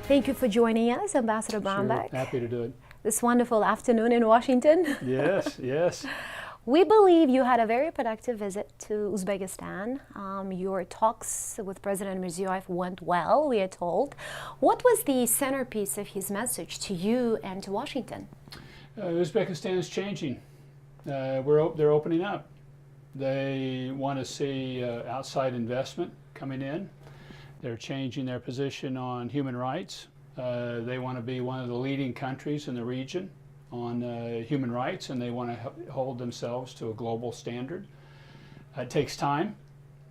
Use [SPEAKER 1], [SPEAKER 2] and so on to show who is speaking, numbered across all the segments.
[SPEAKER 1] Thank you for joining us, Ambassador Brownback.
[SPEAKER 2] Sure, happy to do it.
[SPEAKER 1] This wonderful afternoon in Washington.
[SPEAKER 2] Yes, yes.
[SPEAKER 1] We believe you had a very productive visit to Uzbekistan. Your talks with President Mirziyoyev went well, we are told. What was the centerpiece of his message to you and to Washington?
[SPEAKER 2] Uzbekistan is changing. They're opening up. They want to see outside investment coming in. They're changing their position on human rights. They want to be one of the leading countries in the region on human rights, and they want to hold themselves to a global standard. It takes time.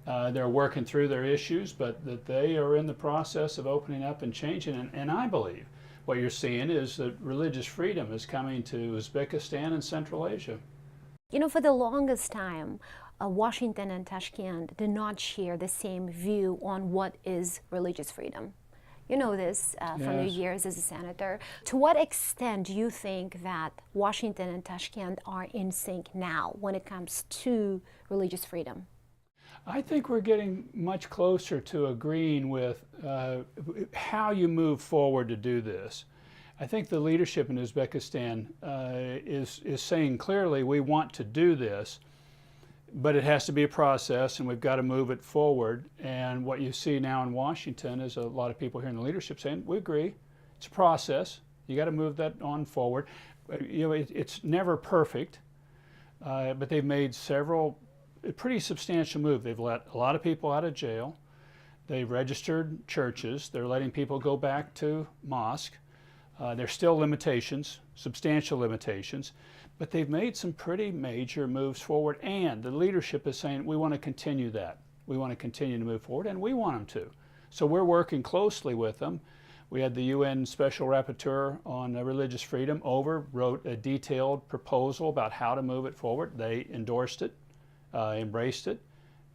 [SPEAKER 2] They're working through their issues, but that they are in the process of opening up and changing. And I believe what you're seeing is that religious freedom is coming to Uzbekistan and Central Asia.
[SPEAKER 1] You know, for the longest time, Washington and Tashkent did not share the same view on what is religious freedom. You know this from your years as a senator. To what extent do you think that Washington and Tashkent are in sync now when it comes to religious freedom?
[SPEAKER 2] I think we're getting much closer to agreeing with how you move forward to do this. I think the leadership in Uzbekistan is saying clearly we want to do this, but it has to be a process and we've got to move it forward. And what you see now in Washington is a lot of people here in the leadership saying, we agree, it's a process, you got to move that on forward. You know, it's never perfect, but they've made several pretty substantial moves. They've let a lot of people out of jail, they've registered churches, they're letting people go back to mosque. There's still limitations, substantial limitations, but they've made some pretty major moves forward, and the leadership is saying we want to continue that. We want to continue to move forward, and we want them to. So we're working closely with them. We had the UN Special Rapporteur on religious freedom wrote a detailed proposal about how to move it forward. They endorsed it, embraced it,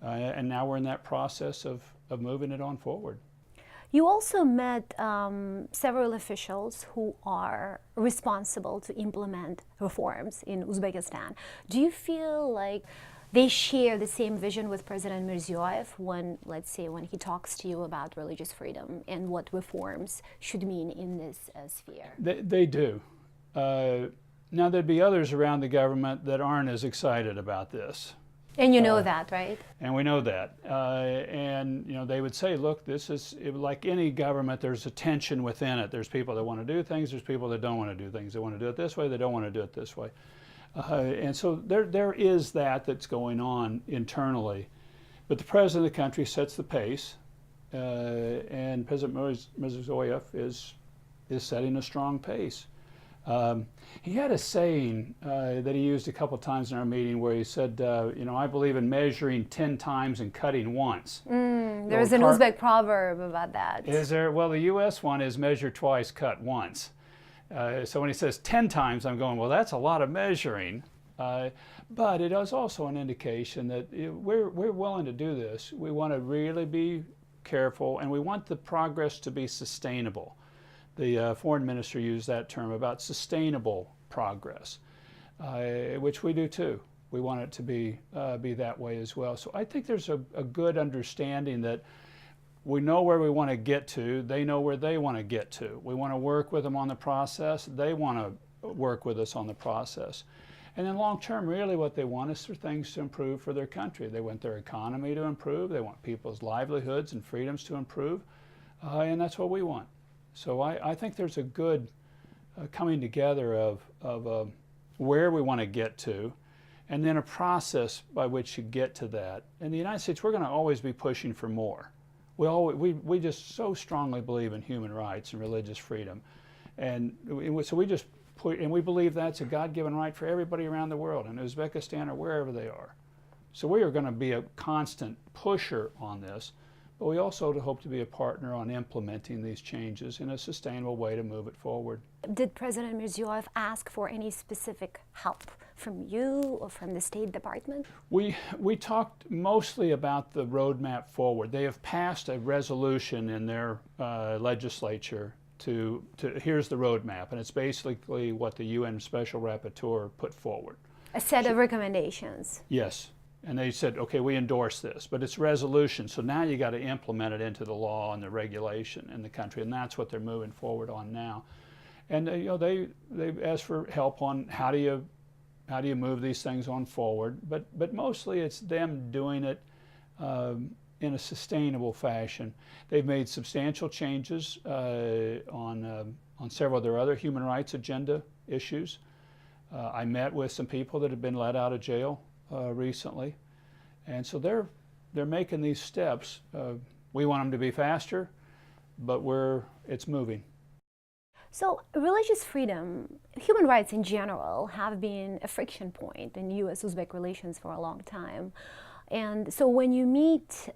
[SPEAKER 2] and now we're in that process of moving it on forward.
[SPEAKER 1] You also met several officials who are responsible to implement reforms in Uzbekistan. Do you feel like they share the same vision with President Mirziyoyev when, let's say, when he talks to you about religious freedom and what reforms should mean in this sphere?
[SPEAKER 2] They do. Now, there'd be others around the government that aren't as excited about this.
[SPEAKER 1] And you know that, right?
[SPEAKER 2] And we know that. And you know, they would say, look, this is like any government, there's a tension within it. There's people that want to do things, there's people that don't want to do things. They want to do it this way, they don't want to do it this way. And so there is that's going on internally. But the president of the country sets the pace, and President Mirziyoyev is setting a strong pace. He had a saying that he used a couple times in our meeting where he said, you know, I believe in measuring 10 times and cutting once.
[SPEAKER 1] There's an Uzbek proverb about that.
[SPEAKER 2] Is there? Well, the U.S. one is measure twice, cut once. So when he says 10 times, I'm going, well, that's a lot of measuring. But it is also an indication that we're willing to do this. We want to really be careful, and we want the progress to be sustainable. The foreign minister used that term about sustainable progress, which we do too. We want it to be that way as well. So I think there's a good understanding that we know where we want to get to, they know where they want to get to. We want to work with them on the process, they want to work with us on the process. And then long term, really what they want is for things to improve for their country. They want their economy to improve, they want people's livelihoods and freedoms to improve, and that's what we want. So I think there's a good coming together of where we want to get to, and then a process by which you get to that. In the United States, we're going to always be pushing for more. We just so strongly believe in human rights and religious freedom, and so we just and we believe that's a God-given right for everybody around the world, in Uzbekistan or wherever they are. So we are going to be a constant pusher on this. But we also hope to be a partner on implementing these changes in a sustainable way to move it forward.
[SPEAKER 1] Did President Mirziyoyev ask for any specific help from you or from the State Department?
[SPEAKER 2] We talked mostly about the roadmap forward. They have passed a resolution in their legislature to here's the roadmap, and it's basically what the UN Special Rapporteur put forward.
[SPEAKER 1] A set of recommendations.
[SPEAKER 2] Yes. And they said, okay, we endorse this, but it's resolution. So now you got to implement it into the law and the regulation in the country, and that's what they're moving forward on now. And you know, they've asked for help on how do you move these things on forward. But mostly it's them doing it in a sustainable fashion. They've made substantial changes on several of their other human rights agenda issues. I met with some people that have been let out of jail recently, and so they're making these steps. We want them to be faster, but it's moving.
[SPEAKER 1] So religious freedom, human rights in general, have been a friction point in U.S.-Uzbek relations for a long time. And so when you meet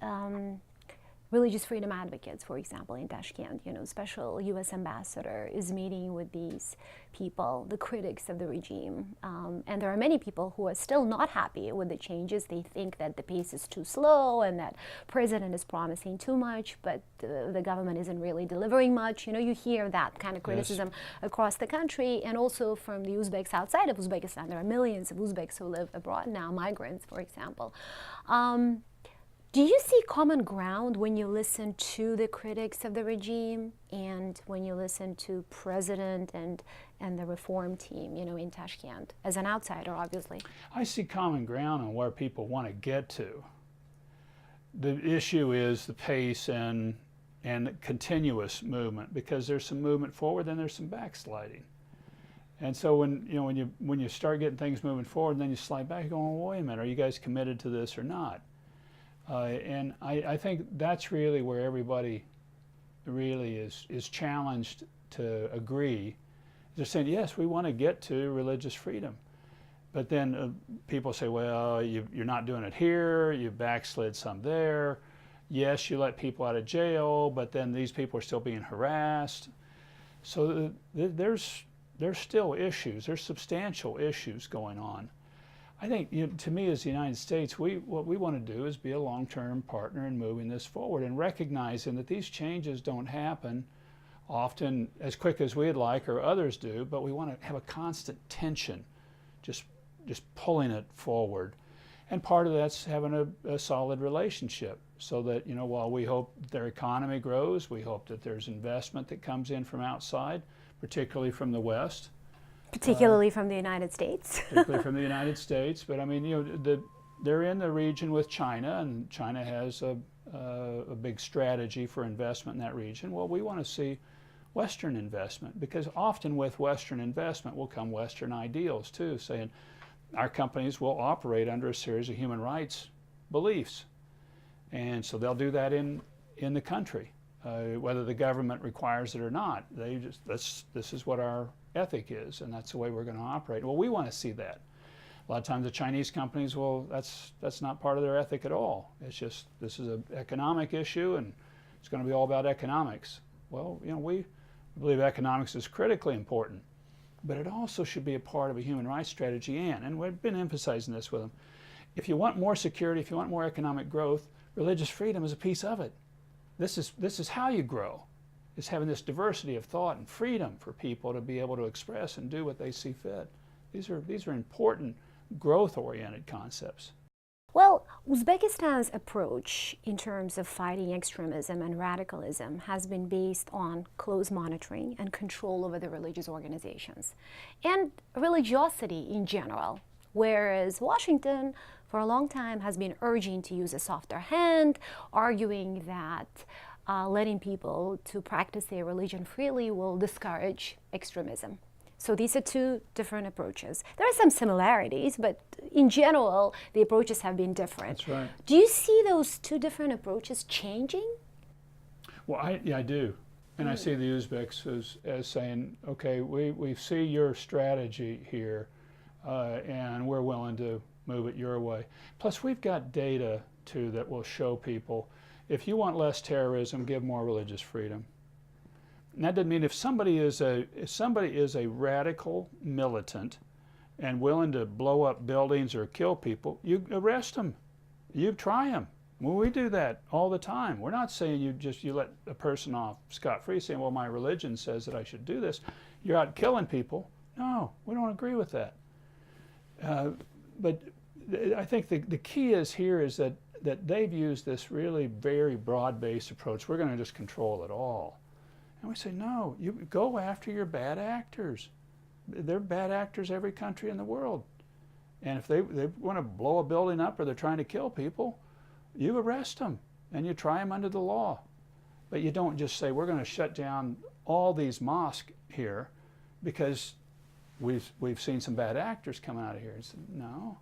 [SPEAKER 1] religious freedom advocates, for example, in Tashkent, you know, special U.S. ambassador is meeting with these people, the critics of the regime. And there are many people who are still not happy with the changes. They think that the pace is too slow and that president is promising too much, but the government isn't really delivering much. You know, you hear that kind of criticism across the country, and also from the Uzbeks outside of Uzbekistan. There are millions of Uzbeks who live abroad now, migrants, for example. Do you see common ground when you listen to the critics of the regime and when you listen to president and the reform team, you know, in Tashkent, as an outsider, obviously?
[SPEAKER 2] I see common ground on where people want to get to. The issue is the pace and continuous movement, because there's some movement forward, then there's some backsliding. And so when you start getting things moving forward, and then you slide back, you're going, well, wait a minute, are you guys committed to this or not? And I think that's really where everybody really is challenged to agree. They're saying, yes, we want to get to religious freedom. But then people say, well, you're not doing it here, you backslid some there. Yes, you let people out of jail, but then these people are still being harassed. So there's still issues, there's substantial issues going on. I think, you know, to me, as the United States, what we want to do is be a long-term partner in moving this forward and recognizing that these changes don't happen often as quick as we'd like or others do, but we want to have a constant tension, just pulling it forward. And part of that's having a solid relationship, so that, you know, while we hope their economy grows, we hope that there's investment that comes in from outside, particularly from the West.
[SPEAKER 1] Particularly from the United States.
[SPEAKER 2] Particularly from the United States, but I mean, you know, they're in the region with China, and China has a big strategy for investment in that region. Well, we want to see Western investment, because often with Western investment will come Western ideals too, saying our companies will operate under a series of human rights beliefs, and so they'll do that in the country, whether the government requires it or not. They just, this is what our ethic is, and that's the way we're going to operate. Well, we want to see that. A lot of times the Chinese companies, well, that's not part of their ethic at all. It's just, this is an economic issue, and it's going to be all about economics. Well, you know, we believe economics is critically important, but it also should be a part of a human rights strategy, and we've been emphasizing this with them. If you want more security, if you want more economic growth, religious freedom is a piece of it. This is how you grow. Is having this diversity of thought and freedom for people to be able to express and do what they see fit. These are important growth-oriented concepts.
[SPEAKER 1] Well, Uzbekistan's approach in terms of fighting extremism and radicalism has been based on close monitoring and control over the religious organizations and religiosity in general, whereas Washington for a long time has been urging to use a softer hand, arguing that letting people to practice their religion freely will discourage extremism. So these are two different approaches. There are some similarities, but in general, the approaches have been different.
[SPEAKER 2] That's right.
[SPEAKER 1] Do you see those two different approaches changing?
[SPEAKER 2] Well, I do. And I see the Uzbeks as saying, okay, we see your strategy here, and we're willing to move it your way. Plus, we've got data, too, that will show people, if you want less terrorism, give more religious freedom. And that doesn't mean if somebody is a radical militant and willing to blow up buildings or kill people, you arrest them. You try them. Well, we do that all the time. We're not saying you let a person off scot-free, saying, well, my religion says that I should do this. You're out killing people. No, we don't agree with that. But I think the key is here is that they've used this really very broad-based approach. We're going to just control it all. And we say, no, you go after your bad actors. They're bad actors every country in the world. And if they want to blow a building up or they're trying to kill people, you arrest them and you try them under the law. But you don't just say, we're going to shut down all these mosques here because we've seen some bad actors come out of here. It's, no,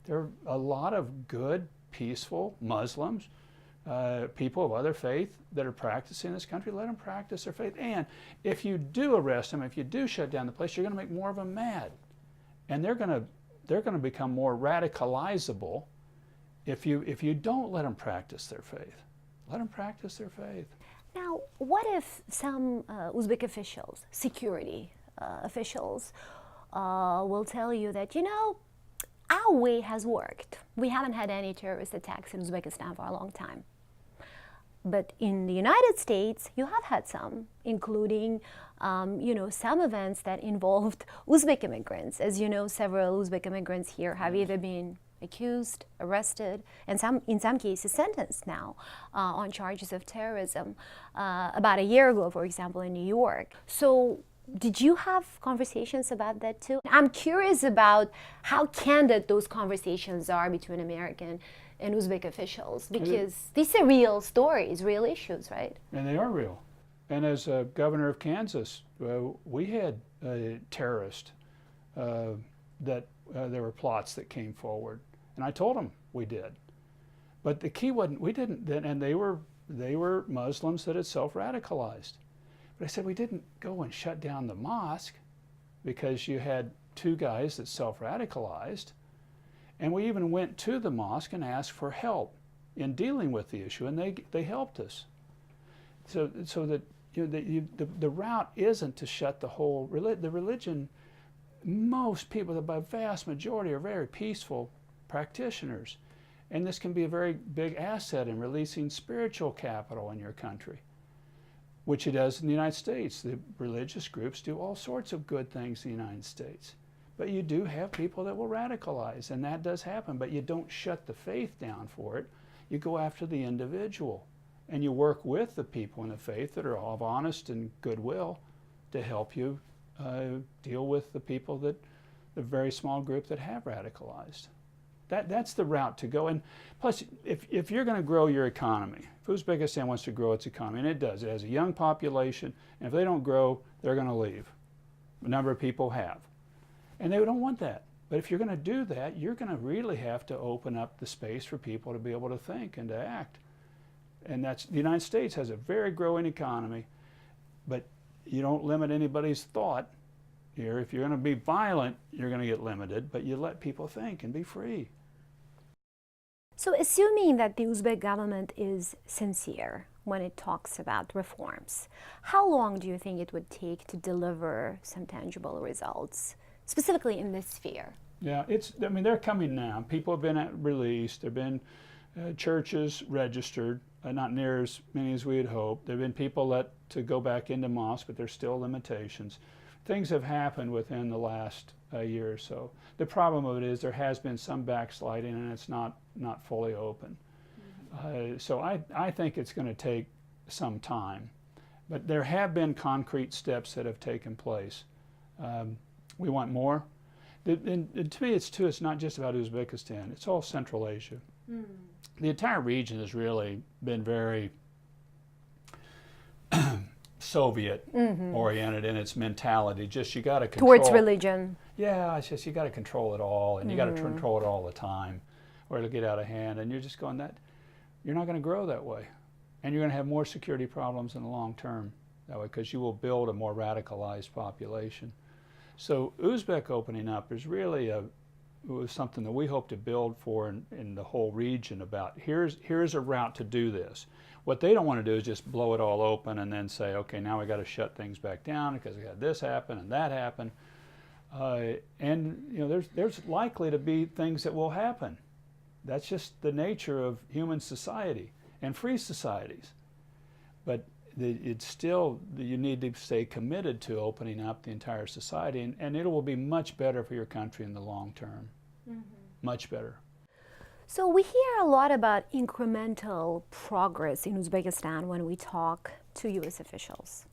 [SPEAKER 2] there are a lot of good, peaceful Muslims, people of other faith that are practicing in this country. Let them practice their faith. And if you do arrest them, if you do shut down the place, you're going to make more of them mad, and they're going to become more radicalizable if you don't let them practice their faith. Let them practice their faith.
[SPEAKER 1] Now, what if some Uzbek officials, security officials, will tell you that, you know, our way has worked. We haven't had any terrorist attacks in Uzbekistan for a long time. But in the United States, you have had some, including, you know, some events that involved Uzbek immigrants. As you know, several Uzbek immigrants here have either been accused, arrested, and in some cases sentenced now on charges of terrorism. About a year ago, for example, in New York. So did you have conversations about that too? I'm curious about how candid those conversations are between American and Uzbek officials, because these are real stories, real issues, right?
[SPEAKER 2] And they are real. And as governor of Kansas, we had terrorists that there were plots that came forward. And I told them we did. But the key wasn't, we didn't, and they were Muslims that had self-radicalized. But I said, we didn't go and shut down the mosque because you had two guys that self-radicalized. And we even went to the mosque and asked for help in dealing with the issue, and they helped us. So that, you know, the route isn't to shut the whole the religion. Most people, the vast majority, are very peaceful practitioners, and this can be a very big asset in releasing spiritual capital in your country, which it does in the United States. The religious groups do all sorts of good things in the United States. But you do have people that will radicalize, and that does happen, but you don't shut the faith down for it. You go after the individual, and you work with the people in the faith that are of honest and goodwill to help you deal with the people the very small group that have radicalized. That's the route to go. And plus, if you're going to grow your economy, if Uzbekistan wants to grow its economy, and it does, it has a young population, and if they don't grow, they're going to leave. A number of people have. And they don't want that. But if you're going to do that, you're going to really have to open up the space for people to be able to think and to act. And that's, the United States has a very growing economy, but you don't limit anybody's thought here. If you're going to be violent, you're going to get limited, but you let people think and be free.
[SPEAKER 1] So assuming that the Uzbek government is sincere when it talks about reforms, how long do you think it would take to deliver some tangible results, specifically in this sphere?
[SPEAKER 2] Yeah, I mean, they're coming now. People have been released. There have been churches registered, not near as many as we had hoped. There have been people let to go back into mosques, but there's still limitations. Things have happened within the last year or so. The problem of it is there has been some backsliding, and it's not fully open. So I think it's going to take some time. But there have been concrete steps that have taken place. We want more. And to me, it's not just about Uzbekistan. It's all Central Asia. The entire region has really been very Soviet-oriented in its mentality. Just you got to control.
[SPEAKER 1] Towards religion.
[SPEAKER 2] Yeah, it's just you got to control it all, and you got to control it all the time, or it'll get out of hand. And you're just going you're not going to grow that way, and you're going to have more security problems in the long term that way because you will build a more radicalized population. So Uzbek opening up is really was something that we hope to build for in the whole region. About here's a route to do this. What they don't want to do is just blow it all open and then say, okay, now we got to shut things back down because we got this happen and that happen. And you know, there's likely to be things that will happen. That's just the nature of human society and free societies. But it's still, you need to stay committed to opening up the entire society, and it will be much better for your country in the long term. Much better.
[SPEAKER 1] So we hear a lot about incremental progress in Uzbekistan when we talk to U.S. officials.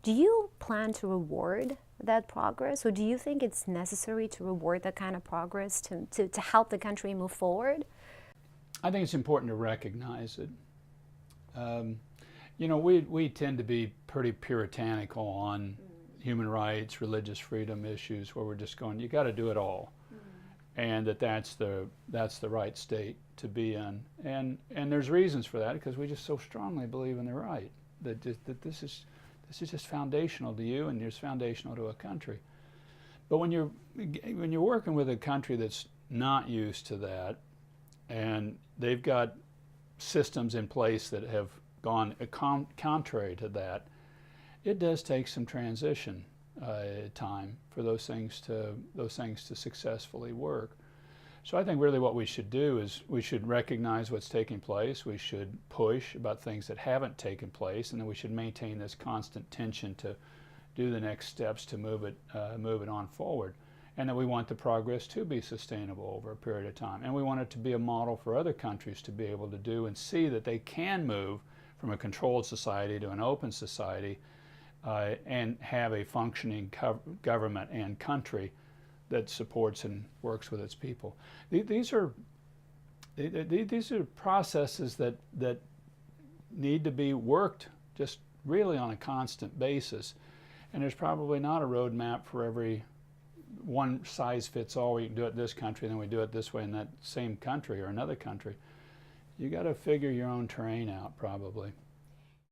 [SPEAKER 1] Do you plan to reward that progress, or do you think it's necessary to reward that kind of progress to help the country move forward?
[SPEAKER 2] I think it's important to recognize it. You know, we tend to be pretty puritanical on human rights, religious freedom issues, where we're just going, you got to do it all, and that's the right state to be in. And there's reasons for that, because we just so strongly believe in the right, that this is just foundational to you, and it's foundational to a country. But when you're working with a country that's not used to that, and they've got systems in place that have gone contrary to that, it does take some transition time for those things to successfully work. So I think really what we should do is we should recognize what's taking place. We should push about things that haven't taken place, and then we should maintain this constant tension to do the next steps to move it on forward. And that we want the progress to be sustainable over a period of time. And we want it to be a model for other countries to be able to do and see that they can move from a controlled society to an open society and have a functioning government and country that supports and works with its people. These are processes that need to be worked just really on a constant basis. And there's probably not a roadmap for every one size fits all. We can do it this country, and then we do it this way in that same country or another country. You got to figure your own terrain out, probably.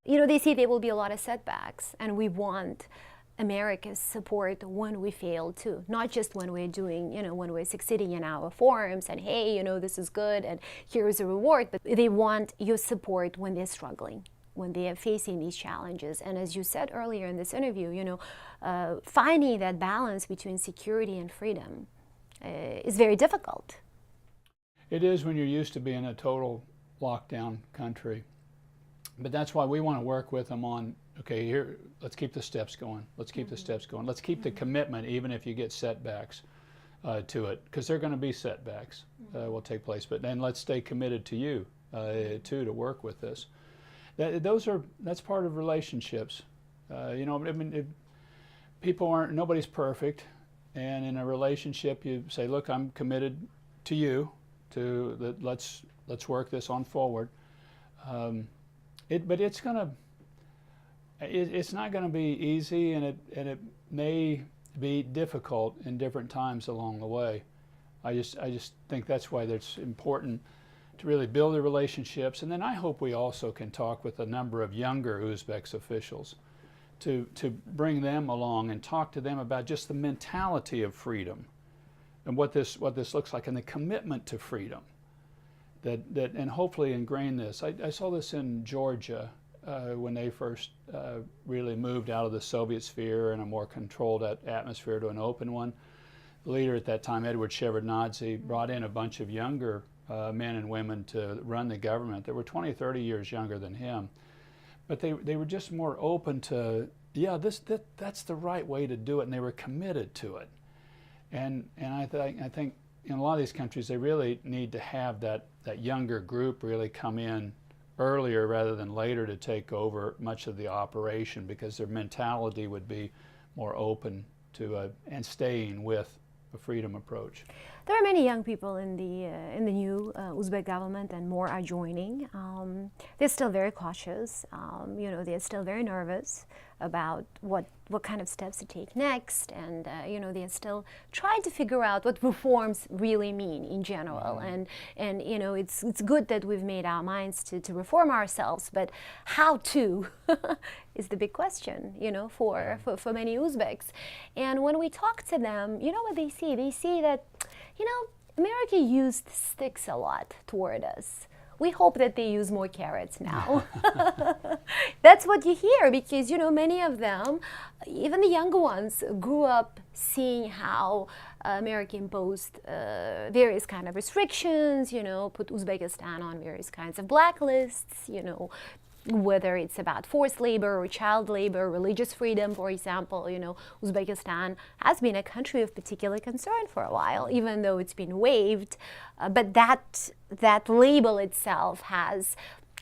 [SPEAKER 1] You know, they say there will be a lot of setbacks, and we want America's support when we fail too, not just when we're doing, you know, when we're succeeding in our forums and hey, you know, this is good and here is a reward, but they want your support when they're struggling, when they are facing these challenges. And as you said earlier in this interview, you know, finding that balance between security and freedom is very difficult.
[SPEAKER 2] It is when you're used to being a total lockdown country. But that's why we want to work with them on, okay, here, let's keep the steps going. Let's keep the steps going. Let's keep the commitment, even if you get setbacks to it, because there are going to be setbacks will take place. But then let's stay committed to you, too, to work with this. That's part of relationships. You know, I mean, nobody's perfect, and in a relationship, you say, look, I'm committed to you. Let's work this on forward. But it's not going to be easy, and it may be difficult in different times along the way. I just think that's why it's important to really build the relationships, and then I hope we also can talk with a number of younger Uzbek officials to bring them along and talk to them about just the mentality of freedom and what this looks like, and the commitment to freedom. And hopefully ingrain this. I saw this in Georgia when they first really moved out of the Soviet sphere and a more controlled atmosphere to an open one. The leader at that time, Edward Shevardnadze, brought in a bunch of younger men and women to run the government that were 20, 30 years younger than him. But they were just more open to, yeah, that's the right way to do it, and they were committed to it. And I think in a lot of these countries, they really need to have that younger group really come in earlier rather than later to take over much of the operation, because their mentality would be more open to and staying with a freedom approach.
[SPEAKER 1] There are many young people in the new Uzbek government, and more are joining. They're still very cautious. You know, they're still very nervous about what kind of steps to take next, and you know, they're still trying to figure out what reforms really mean in general. And you know, it's good that we've made our minds to reform ourselves, but how to is the big question, you know, for many Uzbeks. And when we talk to them, you know what they see? They see that, you know, America used sticks a lot toward us. We hope that they use more carrots now. That's what you hear, because, you know, many of them, even the younger ones, grew up seeing how America imposed various kind of restrictions, you know, put Uzbekistan on various kinds of blacklists, you know, whether it's about forced labor or child labor, religious freedom, for example. Uzbekistan has been a country of particular concern for a while, even though it's been waived. But that label itself has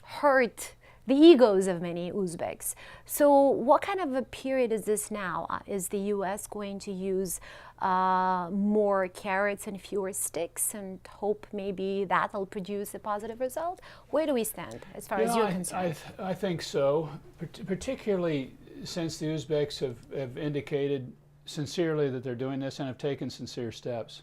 [SPEAKER 1] hurt the egos of many Uzbeks. So what kind of a period is this now? Is the U.S. going to use more carrots and fewer sticks and hope maybe that'll produce a positive result? Where do we stand as far as you're concerned?
[SPEAKER 2] I think so, particularly since the Uzbeks have indicated sincerely that they're doing this and have taken sincere steps.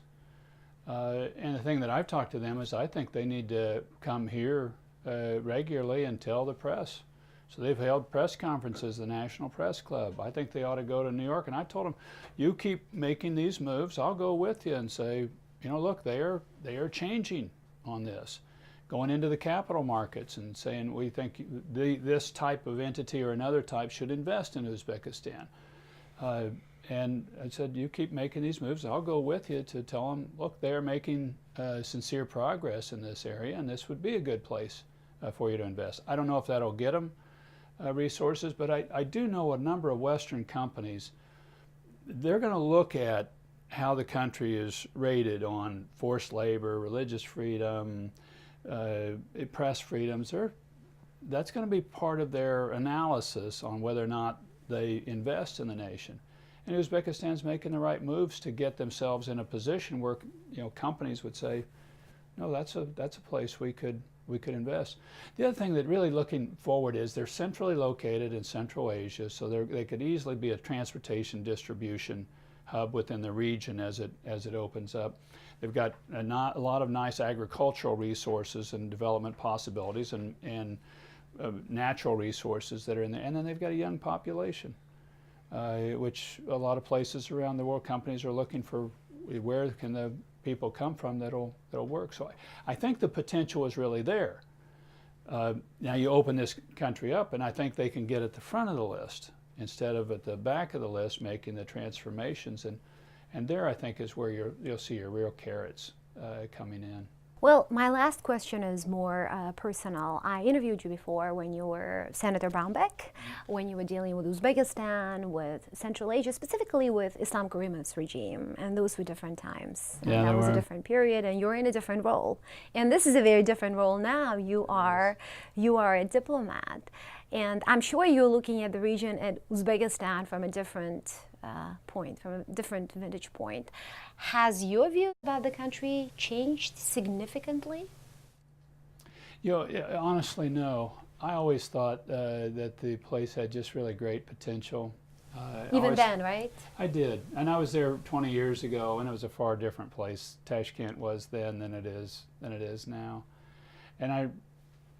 [SPEAKER 2] And the thing that I've talked to them is I think they need to come here regularly and tell the press. So they've held press conferences, the National Press Club. I think they ought to go to New York. And I told them, you keep making these moves, I'll go with you and say, look, they are changing on this. Going into the capital markets and saying, we think this type of entity or another type should invest in Uzbekistan. And I said, you keep making these moves, I'll go with you to tell them, look, they're making sincere progress in this area, and this would be a good place for you to invest. I don't know if that'll get them resources, but I do know a number of Western companies, they're going to look at how the country is rated on forced labor, religious freedom, press freedoms. That's going to be part of their analysis on whether or not they invest in the nation. And Uzbekistan's making the right moves to get themselves in a position where companies would say, no, that's a place we could invest. The other thing that really looking forward is they're centrally located in Central Asia, so they could easily be a transportation distribution hub within the region as it opens up. They've got a lot of nice agricultural resources and development possibilities and natural resources that are in there, and then they've got a young population. Which a lot of places around the world, companies are looking for where can the people come from that'll work. So I think the potential is really there. Now you open this country up, and I think they can get at the front of the list instead of at the back of the list making the transformations. And there I think is where you'll see your real carrots coming in.
[SPEAKER 1] Well, my last question is more personal. I interviewed you before when you were Senator Brownback, when you were dealing with Uzbekistan, with Central Asia, specifically with Islam Karimov's regime, and those were different times. And
[SPEAKER 2] yeah,
[SPEAKER 1] that was a different period, and you're in a different role. And this is a very different role now. You are a diplomat. And I'm sure you're looking at the region at Uzbekistan from a different from a different vantage point. Has your view about the country changed significantly?
[SPEAKER 2] Honestly, no. I always thought that the place had just really great potential.
[SPEAKER 1] Even then, right?
[SPEAKER 2] I did. And I was there 20 years ago, and it was a far different place. Tashkent was then than it is now. And I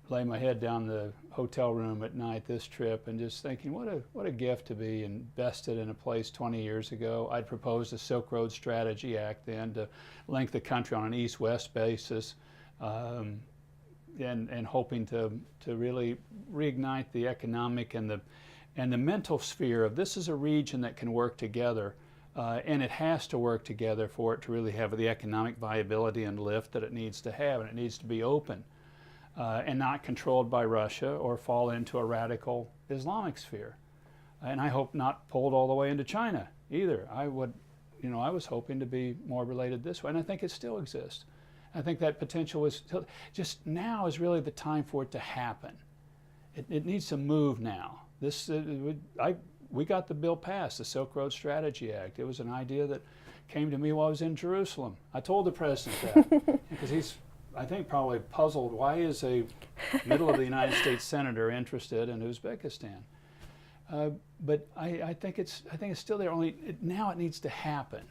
[SPEAKER 2] lay my head down the hotel room at night this trip and just thinking, what a gift to be invested in a place 20 years ago. I'd proposed a Silk Road Strategy Act then to link the country on an east-west basis, and hoping to really reignite the economic and the mental sphere of this is a region that can work together, and it has to work together for it to really have the economic viability and lift that it needs to have, and it needs to be open. And not controlled by Russia or fall into a radical Islamic sphere. And I hope not pulled all the way into China either. I was hoping to be more related this way, and I think it still exists. I think that potential is just now is really the time for it to happen. It needs to move now. We got the bill passed, the Silk Road Strategy Act. It was an idea that came to me while I was in Jerusalem. I told the president that because he's, I think, probably puzzled, why is a middle of the United States senator interested in Uzbekistan? But I think it's still there. Only now it needs to happen.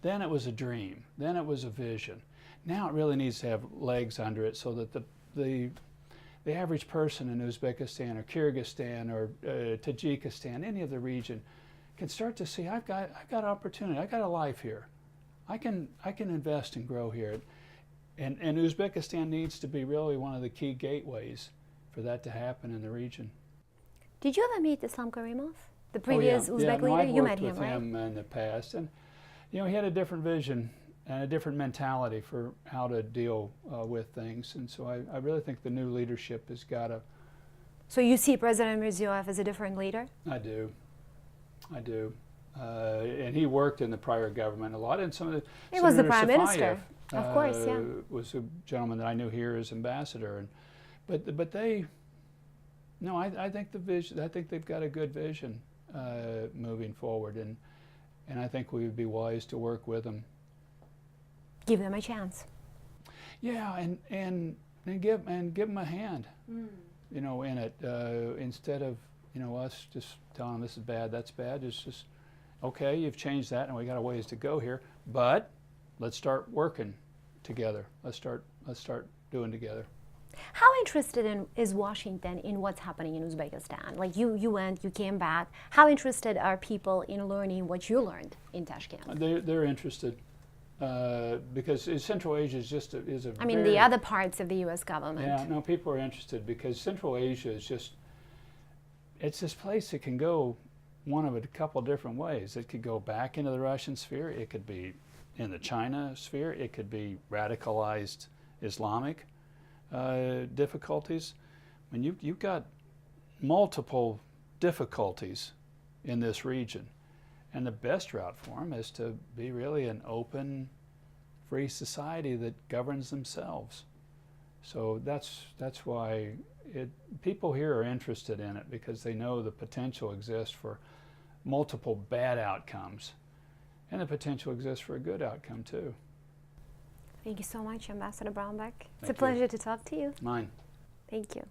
[SPEAKER 2] Then it was a dream. Then it was a vision. Now it really needs to have legs under it, so that the average person in Uzbekistan or Kyrgyzstan or Tajikistan, any of the region, can start to see, I've got opportunity. I've got a life here. I can invest and grow here. And Uzbekistan needs to be really one of the key gateways for that to happen in the region.
[SPEAKER 1] Did you ever meet Islam Karimov, the previous Uzbek leader?
[SPEAKER 2] I've
[SPEAKER 1] you
[SPEAKER 2] worked
[SPEAKER 1] met him,
[SPEAKER 2] with him in the past, and he had a different vision and a different mentality for how to deal with things. And so I really think the new leadership has got
[SPEAKER 1] So you see President Mirziyoyev as a different leader?
[SPEAKER 2] I do. I do. And he worked in the prior government a lot. And some of the
[SPEAKER 1] He was the
[SPEAKER 2] Senator
[SPEAKER 1] prime
[SPEAKER 2] Safayev,
[SPEAKER 1] minister, of course, yeah.
[SPEAKER 2] was a gentleman that I knew here as ambassador. But they, no, I think the vision. I think they've got a good vision moving forward, and I think we would be wise to work with them.
[SPEAKER 1] Give them a chance.
[SPEAKER 2] Yeah, and give them a hand. You know, in it, instead of, you know, us just telling them this is bad, that's bad. It's just, okay, you've changed that, and we got a ways to go here, but let's start working together. Let's start doing together.
[SPEAKER 1] How interested is Washington in what's happening in Uzbekistan? Like you went, you came back. How interested are people in learning what you learned in Tashkent?
[SPEAKER 2] They're interested. Because Central Asia is just
[SPEAKER 1] I mean, the other parts of the U.S. government.
[SPEAKER 2] Yeah, no, people are interested because Central Asia is just, it's this place that can go one of a couple different ways. It could go back into the Russian sphere. It could be in the China sphere. It could be radicalized Islamic difficulties. I mean, you've got multiple difficulties in this region. And the best route for them is to be really an open, free society that governs themselves. So that's why people here are interested in it, because they know the potential exists for multiple bad outcomes, and the potential exists for a good outcome too.
[SPEAKER 1] Thank you so much, Ambassador Brownback. It's
[SPEAKER 2] Thank
[SPEAKER 1] a pleasure to talk to you.
[SPEAKER 2] Mine.
[SPEAKER 1] Thank you.